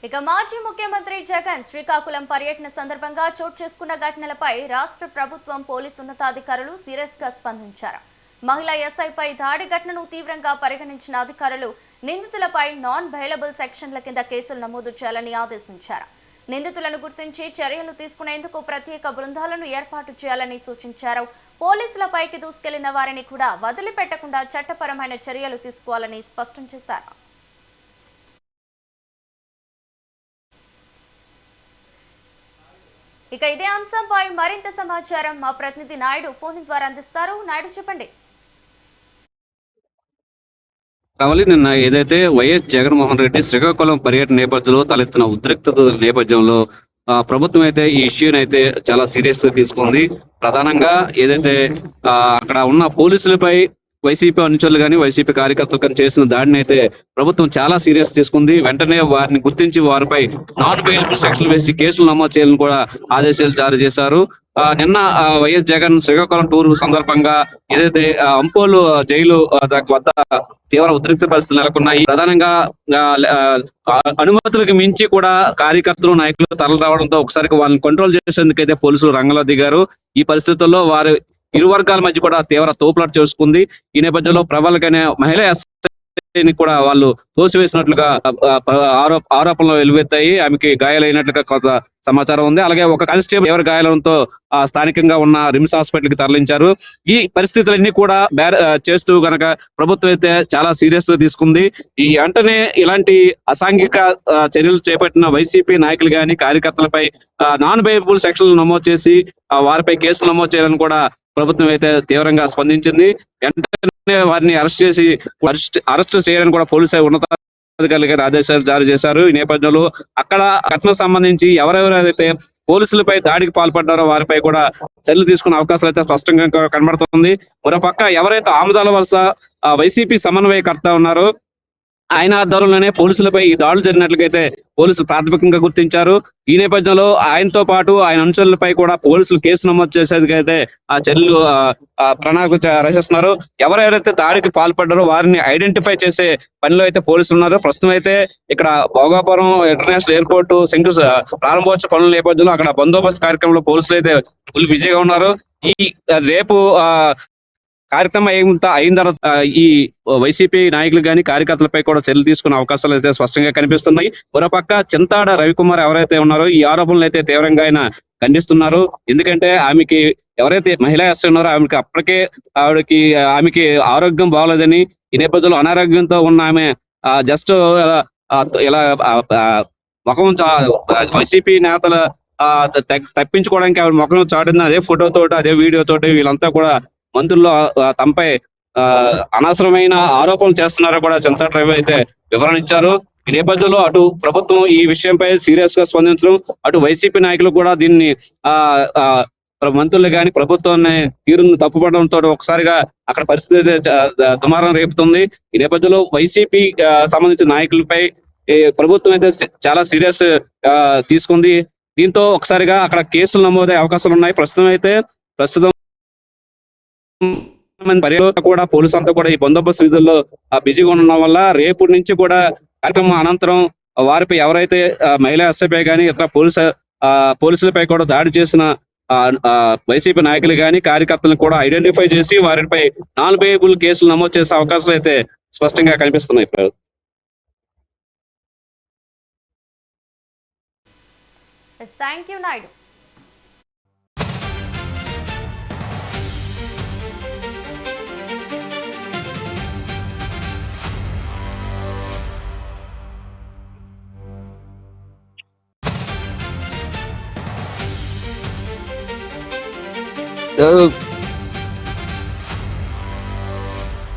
ఇక మాజీ ముఖ్యమంత్రి జగన్ శ్రీకాకుళం పర్యటన సందర్భంగా చోటు చేసుకున్న ఘటనలపై రాష్ట్ర ప్రభుత్వం పోలీసు ఉన్నతాధికారులు సీరియస్ గా స్పందించారు. మహిళా ఎస్ఐపై దాడి ఘటనను తీవ్రంగా పరిగణించిన అధికారులు నిందితులపై నాన్ బెయిలబుల్ సెక్షన్ల కింద కేసులు నమోదు చేయాలని ఆదేశించారు. నిందితులను గుర్తించి చర్యలు తీసుకునేందుకు ప్రత్యేక బృందాలను ఏర్పాటు చేయాలని సూచించారు. పోలీసులపైకి దూసుకెళ్లిన వారిని కూడా వదిలిపెట్టకుండా చట్టపరమైన చర్యలు తీసుకోవాలని స్పష్టం చేశారు. ఇక ఇదే అంశంపై మరింత సమాచారం మా ప్రతినిధి నాయుడు ఫోన్ ద్వారా అందిస్తారు. నాయుడు, చెప్పండి. కావాలి నిన్న ఏదైతే వైఎస్ జగన్మోహన్ రెడ్డి శ్రీకాకుళం పర్యటన నేపథ్యంలో తలెత్తిన ఉద్రిక్తత నేపథ్యంలో ప్రభుత్వం అయితే ఈ ఇష్యూని అయితే చాలా సీరియస్ గా తీసుకుంది. ప్రధానంగా ఏదైతే అక్కడ ఉన్న పోలీసులపై వైసీపీ అనుచరులు కానీ వైసీపీ కార్యకర్తలు కానీ చేసిన దాడిని అయితే ప్రభుత్వం చాలా సీరియస్ తీసుకుంది. వెంటనే వారిని గుర్తించి వారిపై నాన్ బెయిలబుల్ సెక్షన్లు వేసి కేసులు నమోదు చేయాలని కూడా ఆదేశాలు జారీ చేశారు. నిన్న వైఎస్ జగన్ శ్రీకాకుళం టూర్ సందర్భంగా ఏదైతే అంపోలు జైలు వద్ద తీవ్ర ఉద్రిక్త పరిస్థితులు నెలకొన్నాయి. ప్రధానంగా అనుమతులకు మించి కూడా కార్యకర్తలు నాయకులు తరలి రావడంతో ఒకసారి వాళ్ళని కంట్రోల్ చేసేందుకైతే పోలీసులు రంగంలో దిగారు. ఈ పరిస్థితుల్లో వారు ఇరు వర్గాల మధ్య కూడా తీవ్ర తోపులాట చేసుకుంది. ఈ నేపథ్యంలో ప్రబలకనే మహిళా ఎస్ఐని కూడా వాళ్ళు తోసివేసినట్లుగా ఆరోపణలు వెలువెత్తాయి. ఆమెకి గాయాలైనట్లుగా కొంత సమాచారం ఉంది. అలాగే ఒక కానిస్టేబుల్ ఎవరి గాయాలంతో స్థానికంగా ఉన్న రిమ్స్ హాస్పిటల్ కి తరలించారు. ఈ పరిస్థితులన్నీ కూడా చేస్తూ గనక ప్రభుత్వం అయితే చాలా సీరియస్ గా తీసుకుంది. ఈ వెంటనే ఇలాంటి అసాంఘిక చర్యలు చేపట్టిన వైసీపీ నాయకులు గాని కార్యకర్తలపై నాన్ బెయిలబుల్ సెక్షన్లు నమోదు చేసి వారిపై కేసులు నమోదు చేయాలని కూడా ప్రభుత్వం అయితే తీవ్రంగా స్పందించింది. వెంటనే వారిని అరెస్ట్ చేయాలని కూడా పోలీసు ఉన్నతాధికారులకి ఆదేశాలు జారీ చేశారు. ఈ నేపథ్యంలో అక్కడ ఘటనకు సంబంధించి ఎవరెవరైతే పోలీసులపై దాడికి పాల్పడ్డారో వారిపై కూడా చర్యలు తీసుకునే అవకాశాలు అయితే స్పష్టంగా కనబడుతుంది. మరోపక్క ఎవరైతే ఆముదాల వలస వైసీపీ సమన్వయకర్త ఉన్నారో ఆయన ఆధ్వర్యంలోనే పోలీసులపై ఈ దాడులు జరిగినట్లయితే పోలీసులు ప్రాథమికంగా గుర్తించారు. ఈ నేపథ్యంలో ఆయనతో పాటు ఆయన అనుచరులపై కూడా పోలీసులు కేసు నమోదు చేసేందుకైతే ఆ చర్యలు ప్రణాళిక రచిస్తున్నారు. ఎవరెవరైతే దాడికి పాల్పడ్డారో వారిని ఐడెంటిఫై చేసే పనిలో అయితే పోలీసులు ఉన్నారు. ప్రస్తుతం అయితే ఇక్కడ భోగాపురం ఇంటర్నేషనల్ ఎయిర్పోర్ట్ ప్రారంభోత్సవ పనుల నేపథ్యంలో అక్కడ బందోబస్తు కార్యక్రమంలో పోలీసులు అయితే ఫుల్ బిజీగా ఉన్నారు. ఈ రేపు కార్యక్రమం అయిన తర్వాత ఈ వైసీపీ నాయకులు కానీ కార్యకర్తలపై కూడా చర్యలు తీసుకునే అవకాశాలు అయితే స్పష్టంగా కనిపిస్తున్నాయి. మరోపక్క చింతాడ రవికుమార్ ఎవరైతే ఉన్నారో ఈ ఆరోపణలు అయితే తీవ్రంగా ఆయన ఖండిస్తున్నారు. ఎందుకంటే ఆమెకి ఎవరైతే మహిళా ఎస్ఐ ఉన్నారో ఆమెకి ఆరోగ్యం బాగోలేదని, ఈ నేపథ్యంలో అనారోగ్యంతో ఉన్న ఆమె జస్ట్ ఇలా ముఖం వైసీపీ నేతల తప్పించుకోవడానికి ఆవిడ ముఖం చాటింది. అదే ఫోటోతోటి అదే వీడియోతోటి వీళ్ళంతా కూడా మంత్రుల్లో తమపై అనవసరమైన ఆరోపణలు చేస్తున్నారో కూడా చింతాడ రవి అయితే వివరణ ఇచ్చారు. ఈ నేపథ్యంలో అటు ప్రభుత్వం ఈ విషయంపై సీరియస్ గా స్పందించడం, అటు వైసీపీ నాయకులు కూడా దీన్ని మంత్రులు గాని ప్రభుత్వాన్ని తీరును తప్పుపడడంతో ఒకసారిగా అక్కడ పరిస్థితి దుమారం రేపుతుంది. ఈ నేపథ్యంలో వైసీపీ సంబంధించిన నాయకులపై ప్రభుత్వం అయితే చాలా సీరియస్ తీసుకుంది. దీంతో ఒకసారిగా అక్కడ కేసులు నమోదయ్యే అవకాశాలు ఉన్నాయి. ప్రస్తుతం పర్యటన కూడా పోలీసు అంతా కూడా ఈ బందోబస్తు విధుల్లో బిజీగా ఉండడం వల్ల రేపు నుంచి కూడా కార్యక్రమం అనంతరం వారిపై ఎవరైతే మహిళా ఎస్ఐపై కానీ ఇతర పోలీసులపై కూడా దాడి చేసిన వైసీపీ నాయకులు కానీ కార్యకర్తలను కూడా ఐడెంటిఫై చేసి వారిపై నాన్ బెయిలబుల్ కేసులు నమోదు చేసే అవకాశాలు అయితే స్పష్టంగా కనిపిస్తున్నాయి. Thank you Naidu.